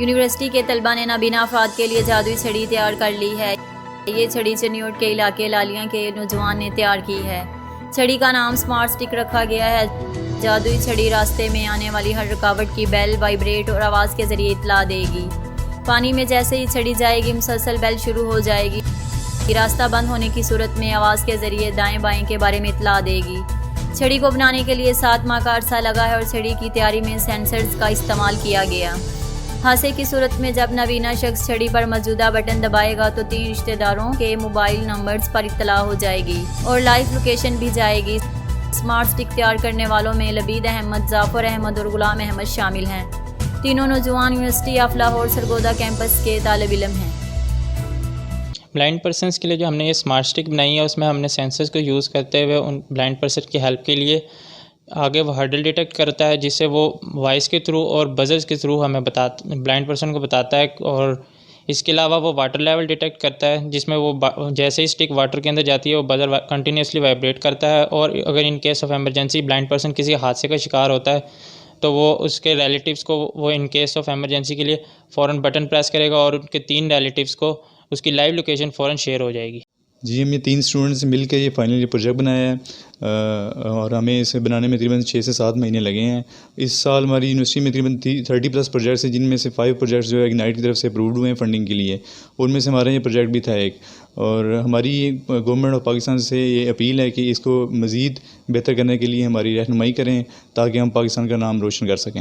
University के तलबा ने नाबीना अफराद के लिए जादुई छड़ी तैयार कर ली है। ये छड़ी चनियोट के इलाके लालियां के नौजवान ने तैयार की है। छड़ी का नाम स्मार्ट स्टिक रखा गया है। जादुई छड़ी रास्ते में आने वाली हर रुकावट की बेल वाइब्रेट और आवाज़ के ज़रिए इतला देगी। पानी में जैसे ही छड़ी जाएगी मुसलसल बेल शुरू हो जाएगी। रास्ता बंद होने की सूरत में आवाज़ के ज़रिए दाएं बाएं के बारे में इतला देगी। छड़ी को बनाने के लिए 7 माह का अरसा लगा है और छड़ी की तैयारी में सेंसर्स का इस्तेमाल किया गया। हादसे की सूरत में जब नबीना शख्स छड़ी पर मौजूदा बटन दबाएगा तो 3 रिश्तेदारों के मोबाइल नंबर्स पर इत्तला हो जाएगी और लाइव लोकेशन भी जाएगी। स्मार्ट स्टिक तैयार करने वालों में लबीद अहमद, जाफर अहमद और गुलाम अहमद शामिल हैं। तीनों नौजवान university of Lahore Sargodha campus के तालिब इल्म हैं। ब्लाइंड पर्सनस के लिए जो हमने ये स्मार्ट स्टिक बनाई है उसमें हमने सेंसर्स को यूज़ करते हुए उन ब्लाइंड पर्सन की हेल्प के लिए आगे वो हर्डल डिटेक्ट करता है, जिससे वो वॉइस के थ्रू और बजर्स के थ्रू हमें ब्लाइंड पर्सन को बताता है। और इसके अलावा वो वाटर लेवल डिटेक्ट करता है, जिसमें वो जैसे ही स्टिक वाटर के अंदर जाती है वो बजर कंटिन्यूसली वाइब्रेट करता है। और अगर in case of emergency blind person किसी हादसे का शिकार होता है तो वो उसके रिलेटिव्स को वो इन केस ऑफ एमरजेंसी के लिए फ़ौरन बटन प्रेस करेगा और उनके 3 रिलेटिव्स को उसकी लाइव लोकेशन फ़ौरन शेयर हो जाएगी। जी, हम ये 3 स्टूडेंट्स मिल के ये फाइनली प्रोजेक्ट बनाया है और हमें इसे बनाने में तकरीबन 6 से 7 महीने लगे हैं। इस साल हमारी यूनिवर्सिटी में तकरीबन 30+ प्रोजेक्ट्स हैं, जिनमें से 5 प्रोजेक्ट्स जो है इग्नाइट की तरफ से अप्रूव्ड हुए हैं फंडिंग के लिए। उनमें से हमारा ये प्रोजेक्ट भी था एक। और हमारी गवर्नमेंट ऑफ पाकिस्तान से ये अपील है कि इसको मज़ीद बेहतर करने के लिए हमारी रहनुमाई करें ताकि हम पाकिस्तान का नाम रोशन कर सकें।